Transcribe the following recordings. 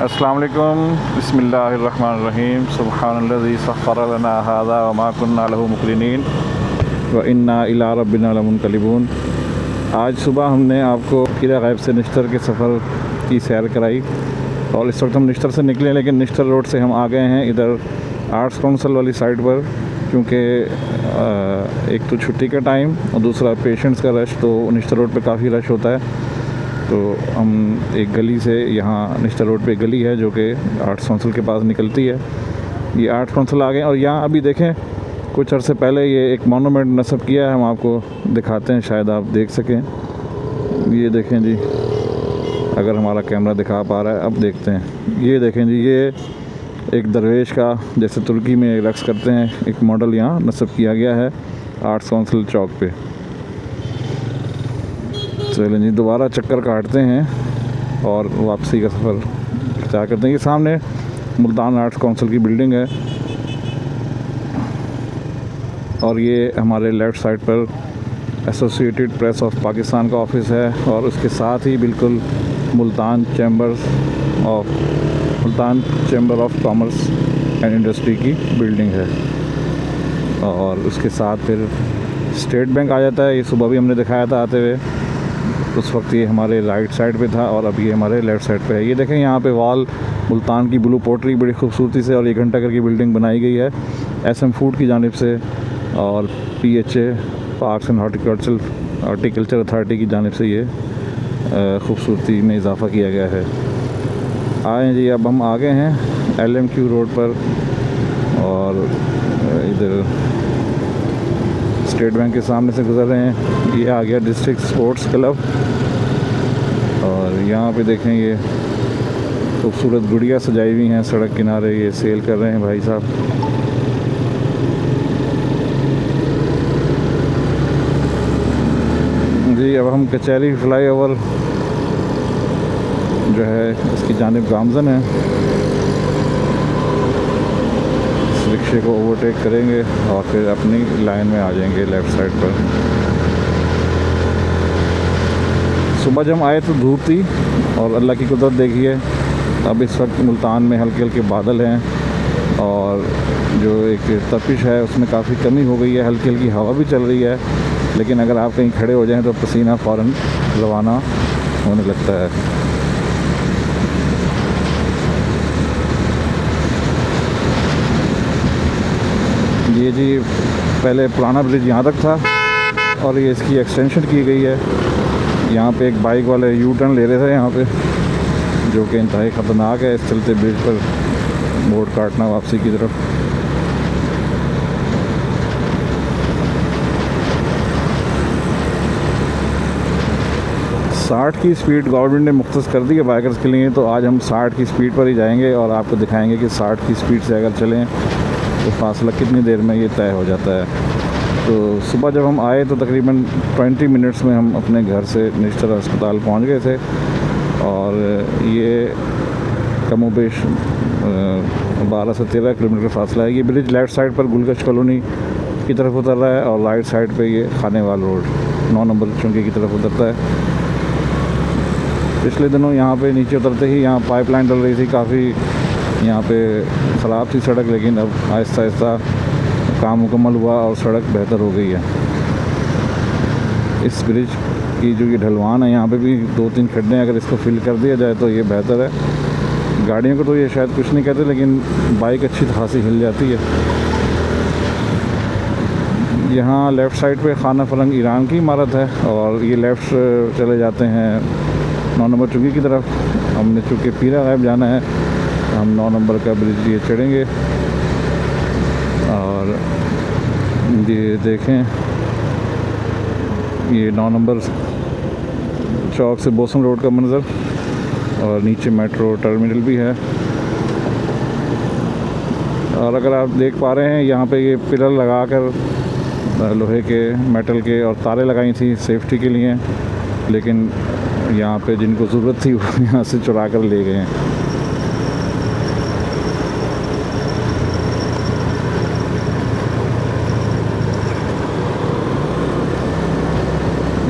अस्सलाम वालेकुम, बिस्मिल्लाहिर्रहमानिर्रहीम, सुब्हानल्लज़ी सख़्ख़र लना हाज़ा व मा कुन्ना लहू मुक़रिनीन व इन्ना इला रब्बिना लमुनक़लिबून। आज सुबह हमने आपको किला गैब से निश्तर के सफ़र की सैर कराई और इस वक्त हम निश्तर से निकले, लेकिन निश्तर रोड से हम आ गए हैं इधर आर्ट्स काउंसिल वाली साइड पर, क्योंकि एक तो छुट्टी का टाइम और दूसरा पेशेंट्स का रश, तो निश्तर रोड पे काफ़ी रश होता है। तो हम एक गली से, यहाँ निश्तर रोड पे एक गली है जो कि आर्ट्स काउंसिल के पास निकलती है, ये आर्ट्स काउंसिल आ गए। और यहाँ अभी देखें, कुछ अर्से पहले ये एक मोनूमेंट नस्ब किया है, हम आपको दिखाते हैं, शायद आप देख सकें। ये देखें जी, अगर हमारा कैमरा दिखा पा रहा है, अब देखते हैं। ये देखें जी, ये एक दरवेश का, जैसे तुर्की में रक्स करते हैं, एक मॉडल यहाँ नस्ब किया गया है आर्ट्स काउंसिल चौक पे। चलें जी, दोबारा चक्कर काटते हैं और वापसी का सफ़र तय करते हैं। ये सामने मुल्तान आर्ट्स काउंसिल की बिल्डिंग है और ये हमारे लेफ़्ट साइड पर एसोसिएटेड प्रेस ऑफ पाकिस्तान का ऑफिस है, और उसके साथ ही बिल्कुल Multan chamber of commerce and industry की बिल्डिंग है। और उसके साथ फिर स्टेट बैंक आ जाता है। ये सुबह भी हमने दिखाया था आते हुए, उस वक्त ये हमारे राइट साइड पे था और अभी ये हमारे लेफ़्ट साइड पे है। ये देखें, यहाँ पे वॉल मुल्तान की ब्लू पोट्री बड़ी खूबसूरती से और ये घंटा घर की बिल्डिंग बनाई गई है SM फूड की जानिब से, और PHA parks and horticulture authority की जानिब से ये खूबसूरती में इजाफ़ा किया गया है। आए जी, अब हम आ गए हैं LMQ रोड पर और इधर स्टेट बैंक के सामने से गुज़र रहे हैं। ये आ गया डिस्ट्रिक्ट स्पोर्ट्स क्लब, और यहाँ पे देखें, ये खूबसूरत गुड़िया सजाई हुई हैं सड़क किनारे, ये सेल कर रहे हैं भाई साहब। जी, अब हम कचहरी फ्लाईओवर जो है इसकी जानिब गामजन है, इस रिक्शे को ओवरटेक करेंगे और फिर अपनी लाइन में आ जाएंगे लेफ़्ट साइड पर। सुबह जब हम आए तो धूप थी और अल्लाह की कुदरत देखिए, अब इस वक्त मुल्तान में हल्के हल्के बादल हैं और जो एक तपिश है उसमें काफ़ी कमी हो गई है, हल्की हल्की हवा भी चल रही है, लेकिन अगर आप कहीं खड़े हो जाएं तो पसीना फ़ौरन रवाना होने लगता है। ये जी, पहले पुराना ब्रिज यहाँ तक था और ये इसकी एक्सटेंशन की गई है। यहाँ पे एक बाइक वाले यू टर्न ले रहे थे यहाँ पे, जो कि इंतहाई ख़तरनाक है, इस चलते ब्रिज पर मोड़ काटना वापसी की तरफ। साठ की स्पीड गवर्नमेंट ने मुख्तस कर दी है बाइकर्स के लिए, तो आज हम 60 की स्पीड पर ही जाएंगे और आपको दिखाएंगे कि 60 की स्पीड से अगर चलें तो फासला कितनी देर में ये तय हो जाता है। तो सुबह जब हम आए तो तकरीबन 20 मिनट्स में हम अपने घर से निश्तर अस्पताल पहुंच गए थे, और ये कमोबेश 12 से 13 किलोमीटर फासला है। ये ब्रिज लेफ़्ट साइड पर गुलगश कॉलोनी की तरफ उतर रहा है और राइट साइड पे ये खानेवाल रोड 9 नंबर चौकी की तरफ उतरता है। पिछले दिनों यहाँ पे नीचे उतरते ही यहाँ पाइपलाइन डल रही थी, काफ़ी यहाँ पे ख़राब थी सड़क, लेकिन अब आहिस्ता आहिस्ता काम मुकम्मल हुआ और सड़क बेहतर हो गई है। इस ब्रिज की जो ये ढलवान है, यहाँ पे भी 2-3 खड्डे हैं, अगर इसको फिल कर दिया जाए तो ये बेहतर है। गाड़ियों को तो ये शायद कुछ नहीं कहते, लेकिन बाइक अच्छी खासी हिल जाती है। यहाँ लेफ़्ट साइड पे खाना फरंग ईरान की इमारत है और ये लेफ़्ट चले जाते हैं 9 नंबर चौकी की तरफ। हमने चूँकि पीरा गैब जाना है, हम 9 नंबर का ब्रिज ये चढ़ेंगे। और ये देखें, ये 9 नंबर चौक से बोसम रोड का मंज़र, और नीचे मेट्रो टर्मिनल भी है। और अगर आप देख पा रहे हैं, यहाँ पे ये पिलर लगाकर लोहे के, मेटल के और तारे लगाई थी सेफ्टी के लिए, लेकिन यहाँ पे जिनको ज़रूरत थी वो यहाँ से चुरा कर ले गए हैं।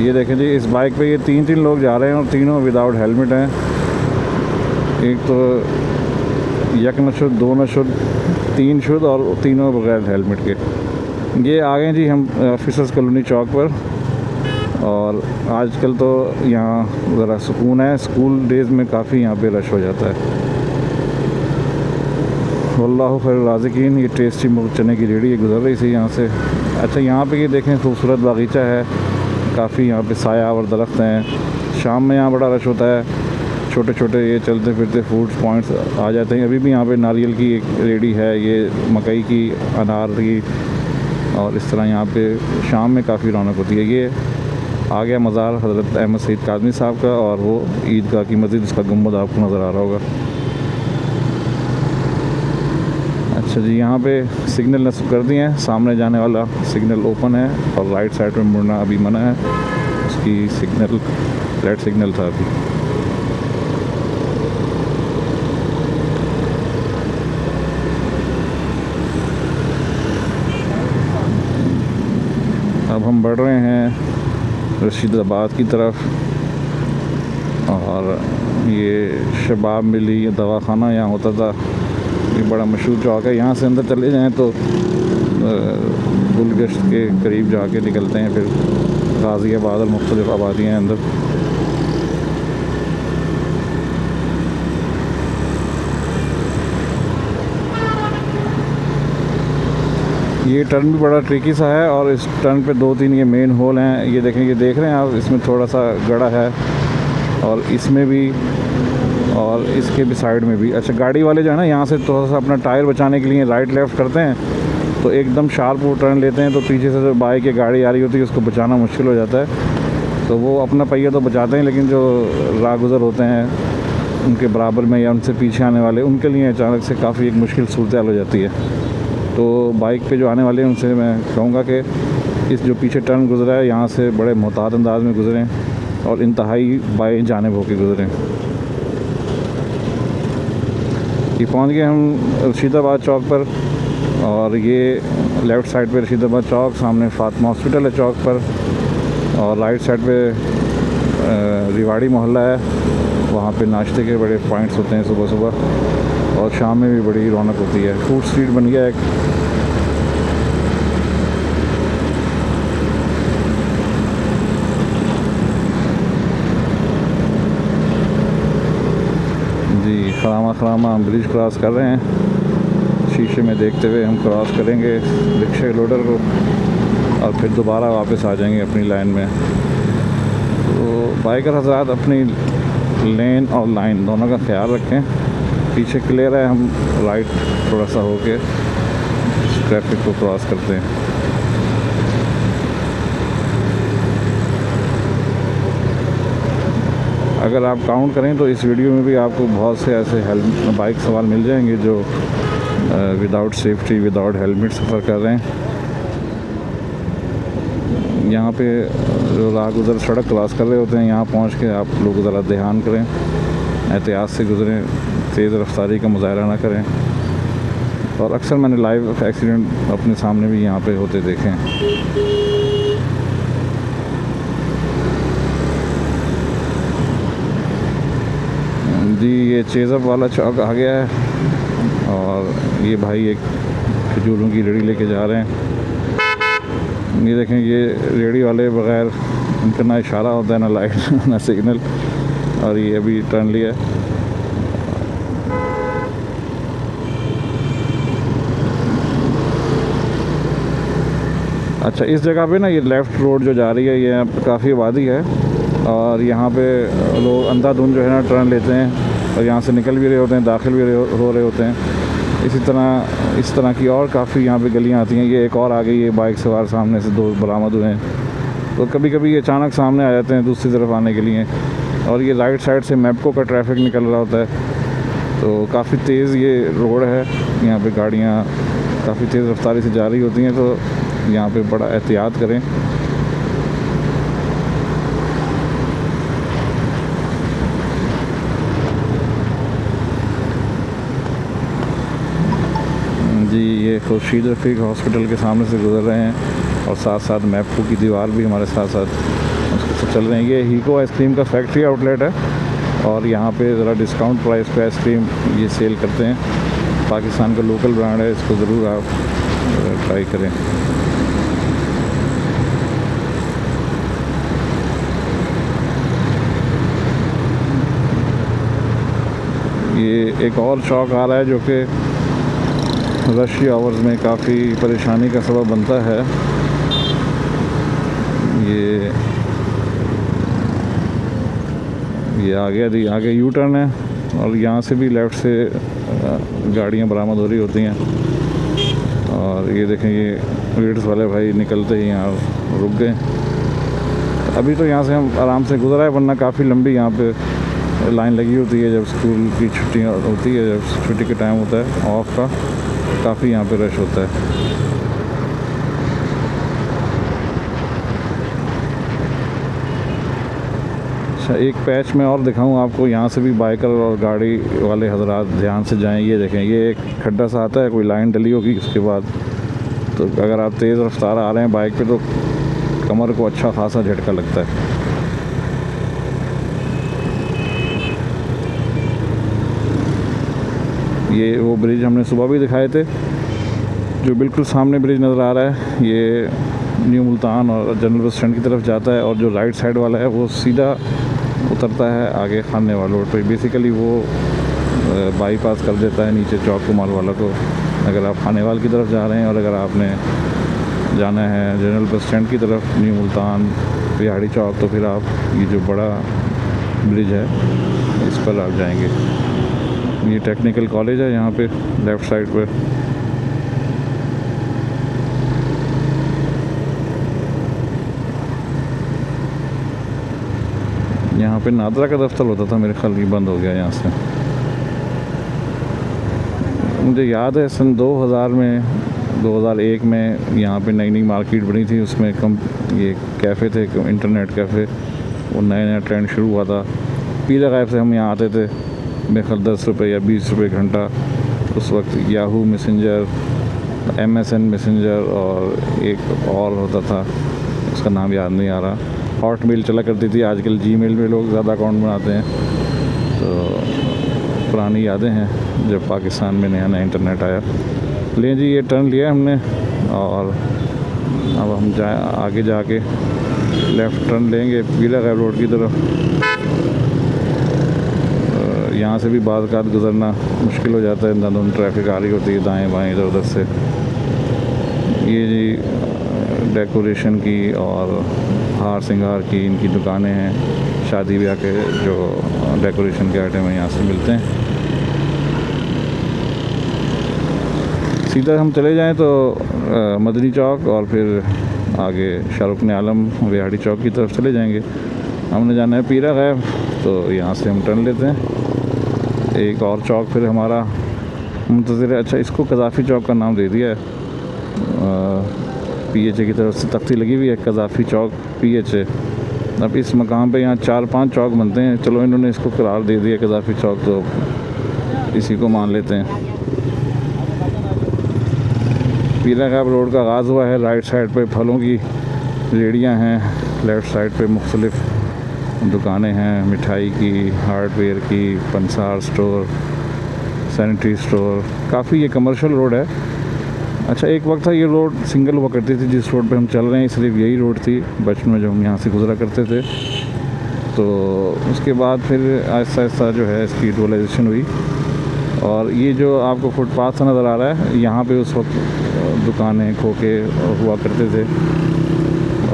ये देखें जी, इस बाइक पे ये 3 लोग जा रहे हैं और तीनों विदाउट हेलमेट हैं। एक तो एक नशुद, दो नशुद, तीन शुद और तीनों बगैर हेलमेट के। ये आ गए जी हम ऑफिसर्स कॉलोनी चौक पर। और आजकल तो यहाँ ज़रा सुकून है, स्कूल डेज़ में काफ़ी यहाँ पे रश हो जाता है। वल्लाहु खैरुर राज़िकीन। ये टेस्टी मुर्ग चने की रेहड़ी गुजर रही थी यहाँ से। अच्छा, यहाँ पे ये देखें खूबसूरत बागीचा है, काफ़ी यहाँ पे साया और दरख्त हैं। शाम में यहाँ बड़ा रश होता है, छोटे छोटे ये चलते फिरते फूड पॉइंट्स आ जाते हैं। अभी भी यहाँ पे नारियल की एक रेहड़ी है, ये मकई की, अनार की, और इस तरह यहाँ पे शाम में काफ़ी रौनक होती है। ये आ गया मज़ार हज़रत अहमद सईद काज़मी साहब का, और वो ईदगाह की मस्जिद, इसका गुंबद आपको नज़र आ रहा होगा। अच्छा जी, यहाँ पे सिग्नल नस्ब कर दिए हैं, सामने जाने वाला सिग्नल ओपन है और राइट साइड में मुड़ना अभी मना है। उसकी सिग्नल रेड सिग्नल था अभी। अब हम बढ़ रहे हैं रशीदाबाद की तरफ, और ये शबाब मिली दवाखाना यहाँ होता था, ये बड़ा मशहूर चौक है। यहाँ से अंदर चले जाएं तो गुलगश्त के करीब जाके निकलते हैं, फिर गाज़ियाबाद और मुख्तलिफ आबादियाँ हैं अंदर। ये टर्न भी बड़ा ट्रिकी सा है, और इस टर्न पे दो तीन ये मेन होल हैं। ये देखें, ये देख रहे हैं आप, इसमें थोड़ा सा गड़ा है, और इसमें भी और इसके भी साइड में भी। अच्छा, गाड़ी वाले जो है ना, यहाँ से थोड़ा सा अपना टायर बचाने के लिए राइट लेफ़्ट करते हैं, तो एकदम शार्प वो टर्न लेते हैं, तो पीछे से जो बाइक या गाड़ी आ रही होती है उसको बचाना मुश्किल हो जाता है। तो वो अपना पहिया तो बचाते हैं, लेकिन जो राहगुज़र होते हैं उनके बराबर में या उनसे पीछे आने वाले, उनके लिए अचानक से काफ़ी एक मुश्किल सूरत हाल हो जाती है। तो बाइक पे जो आने वाले हैं उनसे मैं कहूँगा कि इस जो पीछे टर्न गुजरा है यहाँ से बड़े मोहतात अंदाज में गुजरें, और इंतहाई बाएं जानिब होकर गुजरें। ये पहुँच गए हम रशीदाबाद चौक पर, और ये लेफ़्ट साइड पे रशीदाबाद चौक, सामने फातिमा हॉस्पिटल है चौक पर, और राइट साइड पे रिवाड़ी मोहल्ला है। वहाँ पे नाश्ते के बड़े पॉइंट्स होते हैं सुबह सुबह, और शाम में भी बड़ी रौनक होती है। फूड स्ट्रीट बन गया एक। जी, खरामा ब्रिज क्रॉस कर रहे हैं, शीशे में देखते हुए हम क्रॉस करेंगे रिक्शा लोडर को, और फिर दोबारा वापस आ जाएंगे अपनी लाइन में। तो बाइकर हज़रात अपनी लेन और लाइन दोनों का ख्याल रखें। पीछे क्लियर है, हम राइट थोड़ा सा होके ट्रैफिक को क्रॉस करते हैं। अगर आप काउंट करें तो इस वीडियो में भी आपको बहुत से ऐसे बाइक सवार मिल जाएंगे जो विदाउट सेफ्टी, विदाउट हेलमेट सफ़र कर रहे हैं। यहाँ पे जो राहगुज़र सड़क क्रॉस कर रहे होते हैं, यहाँ पहुँच के आप लोग ज़रा ध्यान करें, एहतियात से गुज़रें, तेज़ रफ्तारी का मुजाहरा ना करें। और अक्सर मैंने लाइव एक्सीडेंट अपने सामने भी यहाँ पे होते देखे हैं। जी, ये चेज़अप वाला चौक आ गया है, और ये भाई एक खजूरों की रेहड़ी लेके जा रहे हैं। ये देखें, ये रेहड़ी वाले बग़ैर, उनका ना इशारा होता है, ना लाइट ना सिग्नल, और ये अभी टर्न लिया। अच्छा, इस जगह पे ना ये लेफ़्ट रोड जो जा रही है, ये काफ़ी आबादी है, और यहाँ पे लोग अंधाधुंध जो है ना टर्न लेते हैं, और यहाँ से निकल भी रहे होते हैं, दाखिल भी हो रहे होते हैं। इस तरह की और काफ़ी यहाँ पे गलियाँ आती हैं। ये एक और आ गई है, बाइक सवार सामने से दो बरामद हुए हैं। तो कभी कभी ये अचानक सामने आ जाते हैं दूसरी तरफ आने के लिए, और ये राइट साइड से मैप्को का ट्रैफिक निकल रहा होता है। तो काफ़ी तेज़ ये रोड है, यहाँ पे गाड़ियाँ काफ़ी तेज़ रफ्तारी से जा रही होती हैं, तो यहाँ पे बड़ा एहतियात करें। जी, ये खुर्शीद रफ़ीक हॉस्पिटल के सामने से गुज़र रहे हैं, और साथ साथ मैप्को की दीवार भी हमारे साथ साथ उसके चल रहे हैं। ये हीको आइसक्रीम का फैक्ट्री आउटलेट है, और यहाँ पे ज़रा डिस्काउंट प्राइस पे आइसक्रीम ये सेल करते हैं। पाकिस्तान का लोकल ब्रांड है, इसको ज़रूर आप ट्राई करें। ये एक और चौक आ रहा है जो कि रश आवर्स में काफ़ी परेशानी का सबब बनता है। ये आगे यू टर्न है और यहाँ से भी लेफ़्ट से गाड़ियाँ बरामद हो रही होती हैं। और ये देखें, ये रीड्स वाले भाई निकलते ही यहाँ रुक गए। अभी तो यहाँ से हम आराम से गुजरा है, वरना काफ़ी लंबी यहाँ पे लाइन लगी होती है जब स्कूल की छुट्टियाँ होती है, जब छुट्टी का टाइम होता है ऑफ का, काफ़ी यहाँ पे रश होता है। अच्छा, एक पैच में और दिखाऊं आपको, यहाँ से भी बाइकर और गाड़ी वाले हजरात ध्यान से जाएं। ये देखें, ये एक खड्डा सा आता है, कोई लाइन डली होगी उसके बाद, तो अगर आप तेज़ रफ्तार आ रहे हैं बाइक पे तो कमर को अच्छा खासा झटका लगता है। ये वो ब्रिज हमने सुबह भी दिखाए थे, जो बिल्कुल सामने ब्रिज नज़र आ रहा है, ये न्यू मुल्तान और जनरल बस स्टैंड की तरफ जाता है। और जो राइट साइड वाला है वो सीधा उतरता है आगे खानेवाल रोड पर। बेसिकली वो बाईपास कर देता है नीचे चौक कुमाल वाला को, अगर आप खानेवाल की तरफ जा रहे हैं। और अगर आपने जाना है जनरल बस स्टैंड की तरफ, न्यू मुल्तान, बिहाड़ी चौक, तो फिर आप ये जो बड़ा ब्रिज है इस पर आप जाएंगे। ये टेक्निकल कॉलेज है यहाँ पे लेफ़्ट साइड पर। यहाँ पे नादरा का दफ्तर होता था, मेरे ख्याल ये बंद हो गया यहाँ से। मुझे याद है सन 2001 में यहाँ पे नई मार्केट बनी थी, उसमें ये कैफ़े थे, इंटरनेट कैफ़े, वो नया ट्रेंड शुरू हुआ था। पीला गायब से हम यहाँ आते थे, मेरे ख्याल 10 रुपये या 20 रुपये घंटा। उस वक्त याहू मैसेंजर, MSN मैसेंजर और एक और होता था, उसका नाम याद नहीं आ रहा, हॉटमेल चला करती थी। आजकल जीमेल में लोग ज़्यादा अकाउंट बनाते हैं। तो पुरानी यादें हैं जब पाकिस्तान में नया इंटरनेट आया। लें जी, ये टर्न लिया हमने और अब हम आगे जाके लेफ़्ट टर्न लेंगे पीला गायब रोड की तरफ। यहाँ से भी बाज़ का गुज़रना मुश्किल हो जाता है, दोनों ट्रैफिक आ रही होती है दाएँ बाएँ इधर उधर से। ये जी डेकोरेशन की और हार श्रृंगार की इनकी दुकानें हैं, शादी ब्याह के जो डेकोरेशन के आइटम हैं यहाँ से मिलते हैं। सीधा हम चले जाएं तो मदनी चौक और फिर आगे शाहरुख आलम बिहाड़ी चौक की तरफ चले जाएंगे। हमने जाना है पीरा गैब, तो यहाँ से हम टर्न लेते हैं। एक और चौक फिर हमारा मुंतज़िर है। अच्छा, इसको कज़ाफ़ी चौक का नाम दे दिया है, PHA की तरफ से तख्ती लगी हुई है, कज़ाफ़ी चौक PHA। अब इस मकाम पे यहाँ 4-5 चौक बनते हैं, चलो इन्होंने इसको करार दे दिया कज़ाफ़ी चौक, तो इसी को मान लेते हैं। पीरा गैब रोड का आगाज़ हुआ है। राइट साइड पे फलों की रेहड़ियाँ हैं, लेफ़्ट साइड पे मुख्तलिफ़ दुकानें हैं, मिठाई की, हार्डवेयर की, पंसार स्टोर, सैनिटरी स्टोर, काफ़ी ये कमर्शियल रोड है। अच्छा, एक वक्त था ये रोड सिंगल हुआ करती थी, जिस रोड पे हम चल रहे हैं सिर्फ यही रोड थी बचपन में जब हम यहाँ से गुजरा करते थे। तो उसके बाद फिर आहिस्ता आहिस्ता जो है इसकी डुअलाइजेशन हुई। और ये जो आपको फुटपाथ सा नज़र आ रहा है, यहाँ पे उस वक्त दुकानें खोके हुआ करते थे,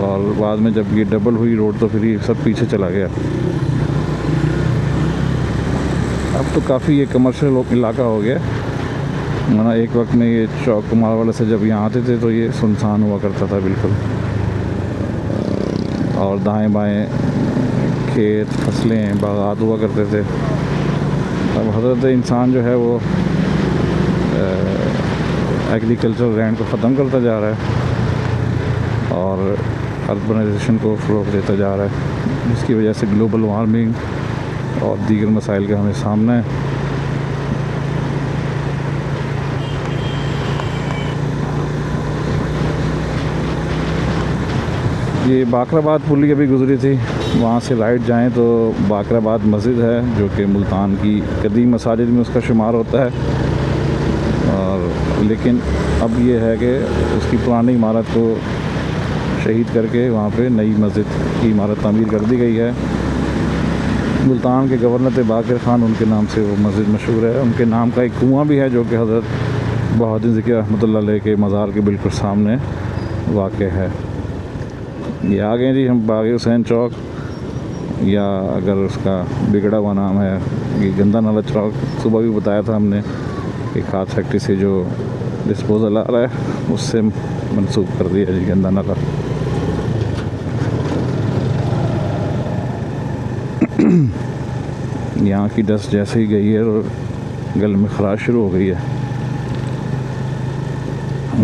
और बाद में जब ये डबल हुई रोड तो फिर ये सब पीछे चला गया। अब तो काफ़ी ये कमर्शियल इलाका हो गया, वरना एक वक्त में ये चौक कुमार वाले से जब यहाँ आते थे तो ये सुनसान हुआ करता था बिल्कुल, और दाएं बाएं खेत, फसलें, बागात हुआ करते थे। अब हज़रत इंसान जो है वो एग्रीकल्चर लैंड को ख़त्म करता जा रहा है और अर्बनाइजेशन को फ़रोग़ देता जा रहा है, जिसकी वजह से ग्लोबल वार्मिंग और दीगर मसाइल का हमें सामना है। ये बाकराबाद पुल अभी गुजरी थी, वहाँ से राइट जाएं तो बाकराबाद मस्जिद है जो कि मुल्तान की कदीम मसाजिद में उसका शुमार होता है। और लेकिन अब ये है कि उसकी पुरानी इमारत को शहीद करके वहाँ पे नई मस्जिद की इमारत तामीर कर दी गई है। मुल्तान के गवर्नर थे बाकर ख़ान, उनके नाम से वो मस्जिद मशहूर है। उनके नाम का एक कुआं भी है जो कि हज़रत बहाउद्दीन ज़िकी रहमतुल्लाह अलैह के मज़ार के बिल्कुल सामने वाक़ है। ये आ गए जी हम बाग़ हुसैन चौक, या अगर उसका बिगड़ा हुआ नाम है ये गंदा नाला चौक। सुबह भी बताया था हमने कि खाद फैक्ट्री से जो डिस्पोज़ल आ रहा है उससे मंसूब कर दिया जी गंदा नाला। यहाँ की डस्ट जैसे ही गई है और गले में खराश शुरू हो गई है।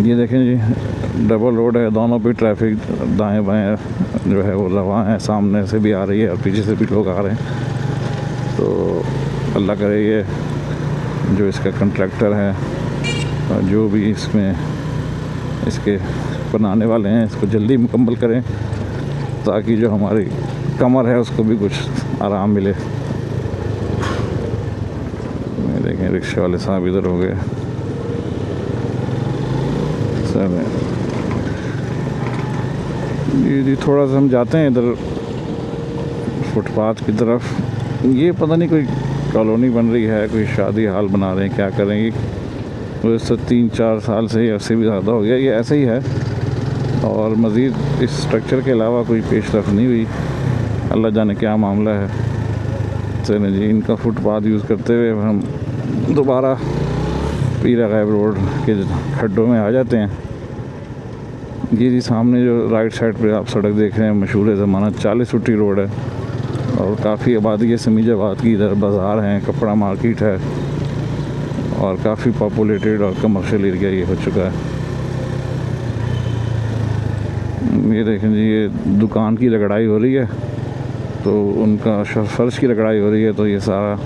ये देखें जी डबल रोड है, दोनों पे ट्रैफिक दाएं बाएं जो है वो रवां है, सामने से भी आ रही है और पीछे से भी लोग आ रहे हैं। तो अल्लाह करे ये जो इसका कंट्रैक्टर है और जो भी इसमें इसके बनाने वाले हैं इसको जल्दी मुकम्मल करें ताकि जो हमारी कमर है उसको भी कुछ आराम मिले। देखें रिक्शे वाले साहब इधर हो गए सर। जी थोड़ा सा हम जाते हैं इधर फुटपाथ की तरफ। ये पता नहीं कोई कॉलोनी बन रही है, कोई शादी हाल बना रहे हैं, क्या करेंगे। वैसे 3-4 साल से या उससे भी ज़्यादा हो गया ये ऐसे ही है और मज़ीद इस स्ट्रक्चर के अलावा कोई पेशरफ नहीं हुई। अल्लाह जाने क्या मामला है। चलें जी इनका फुटपाथ यूज़ करते हुए हम दोबारा पीरा गैब रोड के खड्डों में आ जाते हैं। ये जी सामने जो राइट साइड पे आप सड़क देख रहे हैं मशहूर ज़माना 40 फुटी रोड है और काफ़ी आबादी है समीजाबाद की। इधर बाज़ार हैं, कपड़ा मार्केट है और काफ़ी पॉपुलेटेड और कमर्शियल एरिया ये हो चुका है। ये देखें जी ये दुकान की रगड़ाई हो रही है तो उनका फर्श की रगड़ाई हो रही है तो ये सारा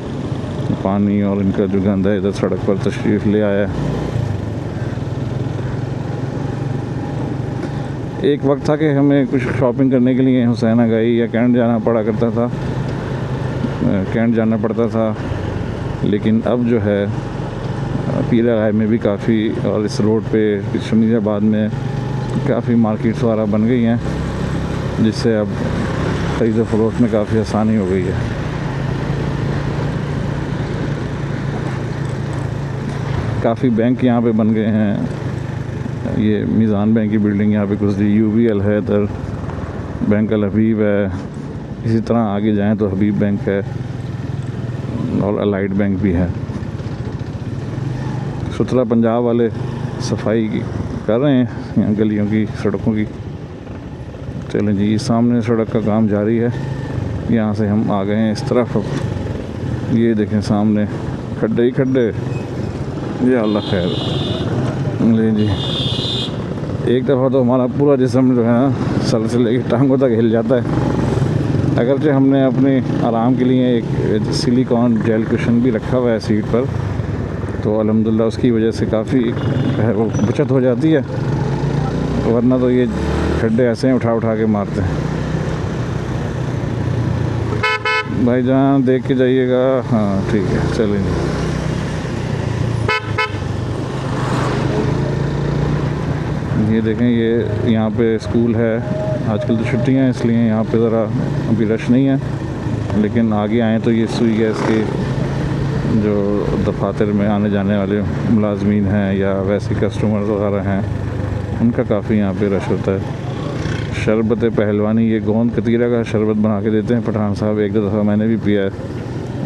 पानी और इनका जो गंदा है इधर सड़क पर तशरीफ़ ले आया है। एक वक्त था कि हमें कुछ शॉपिंग करने के लिए हुसैना गई या कैंट जाना पड़ता था, लेकिन अब जो है पीरा गाय में भी काफ़ी और इस रोड पे शमीजाबाद में काफ़ी मार्केट्स वगैरह बन गई हैं जिससे अब खरीद फरोख्त में काफ़ी आसानी हो गई है। काफ़ी बैंक यहाँ पे बन गए हैं। ये मीज़ान बैंक की बिल्डिंग यहाँ पे गुजरी, UBL है, इधर बैंक अल हबीब है। इसी तरह आगे जाएं तो हबीब बैंक है और अलाइड बैंक भी है। सुथरा पंजाब वाले सफाई कर रहे हैं यहाँ गलियों की, सड़कों की। चलें जी सामने सड़क का काम जारी है, यहाँ से हम आ गए हैं इस तरफ। अब ये देखें सामने खड्डे ही खड्डे। ये अल्लाह खैर। ले जी एक दफ़ा तो हमारा पूरा जिस्म जो है ना सर से लेकर टांगों तक हिल जाता है। अगरचे हमने अपने आराम के लिए एक सिलिकॉन जेल कुशन भी रखा हुआ है सीट पर, तो अल्हम्दुलिल्लाह उसकी वजह से काफ़ी वो बचत हो जाती है, वरना तो ये खड्डे ऐसे उठा उठा के मारते हैं। भाईजान देख के जाइएगा। हाँ ठीक है चलें। ये देखें ये यहाँ पे स्कूल है, आजकल तो छुट्टियाँ हैं इसलिए यहाँ पे ज़रा अभी रश नहीं है, लेकिन आगे आएँ तो ये सुई गैस के जो दफातर में आने जाने वाले मुलाजमीन हैं या वैसे कस्टमर्स वगैरह हैं उनका काफ़ी यहाँ पे रश होता है। शरबत पहलवानी, ये गोंद कतीरा का शरबत बना के देते हैं पठान साहब। एक दो दफ़ा मैंने भी पिया है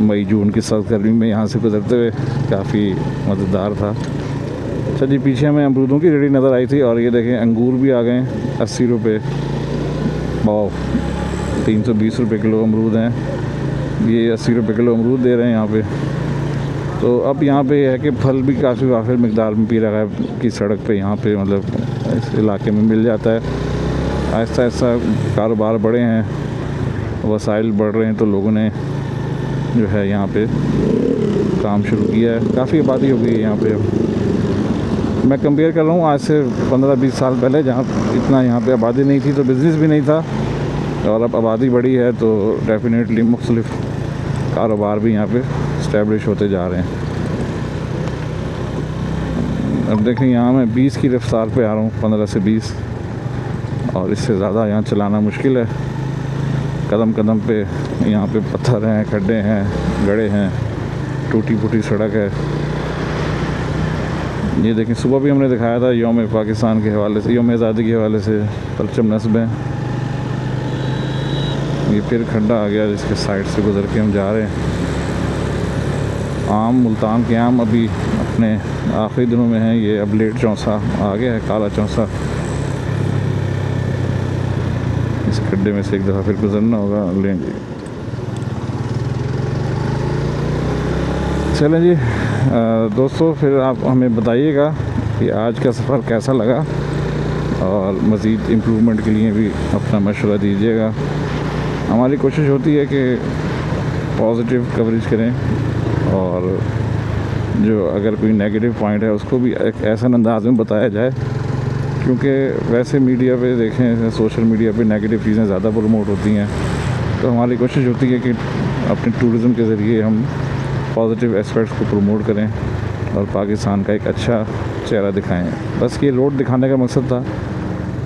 मई जून की सख्त गर्मी में यहाँ से गुजरते हुए, काफ़ी मज़ेदार था। अच्छा जी पीछे हमें अमरूदों की रेडी नज़र आई थी और ये देखें अंगूर भी आ गए 80 रुपये पाव, 320 रुपये किलो अमरूद हैं। ये 80 रुपये किलो अमरूद दे रहे हैं यहाँ पे। तो अब यहाँ पे है कि फल भी काफ़ी वाफिर मिकदार में पीरा गायब की सड़क पे यहाँ पे मतलब इस इलाके में मिल जाता है। आहिस्ता आहिस्ता कारोबार बढ़े हैं, वसाइल बढ़ रहे हैं, तो लोगों ने जो है यहाँ पे काम शुरू किया है। काफ़ी आबादी हो गई है यहाँ पे। मैं कंपेयर कर रहा हूँ आज से 15-20 साल पहले, जहाँ इतना यहाँ पे आबादी नहीं थी तो बिज़नेस भी नहीं था, और अब आबादी बढ़ी है तो डेफिनेटली मुख्तलिफ़ कारोबार भी यहाँ पे इस्टेब्लिश होते जा रहे हैं। अब देखें यहाँ मैं 20 की रफ्तार पे आ रहा हूँ, 15 से 20, और इससे ज़्यादा यहाँ चलाना मुश्किल है। कदम कदम पे यहाँ पे पत्थर हैं, खड्डे हैं, गड्ढे हैं, टूटी फूटी सड़क है। ये देखें, सुबह भी हमने दिखाया था यौम पाकिस्तान के हवाले से, यौम आज़ादी के हवाले से परचम नस्बें। ये फिर खड्डा आ गया जिसके साइड से गुज़र के हम जा रहे हैं। आम, मुल्तान के आम अभी अपने आखिरी दिनों में हैं। ये अब लेट चौंसा आ गया है, काला चौंसा। इस खड्डे में से एक दफ़ा फिर गुज़रना होगा। लेंगे, चलें जी दोस्तों, फिर आप हमें बताइएगा कि आज का सफ़र कैसा लगा, और मज़ीद इम्प्रूवमेंट के लिए भी अपना मशवरा दीजिएगा। हमारी कोशिश होती है कि पॉजिटिव कवरेज करें, और जो अगर कोई नेगेटिव पॉइंट है उसको भी एक ऐसा अंदाज में बताया जाए, क्योंकि वैसे मीडिया पे देखें, सोशल मीडिया पे नेगेटिव चीज़ें ज़्यादा प्रमोट होती हैं। तो हमारी कोशिश होती है कि अपने टूरिज़म के ज़रिए हम पॉजिटिव एस्पेक्ट्स को प्रमोट करें और पाकिस्तान का एक अच्छा चेहरा दिखाएं। बस ये रोड दिखाने का मकसद था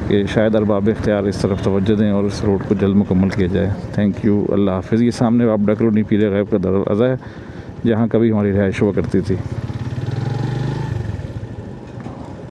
कि शायद अरबाब इख्तियार इस तरफ तवज्जो दें और इस रोड को जल्द मुकम्मल किया जाए। थैंक यू, अल्लाह हाफ़िज़। ये सामने आप डकरोनी पीर गैब का दरवाज़ा है, जहाँ कभी हमारी रिहाइश हुआ करती थी।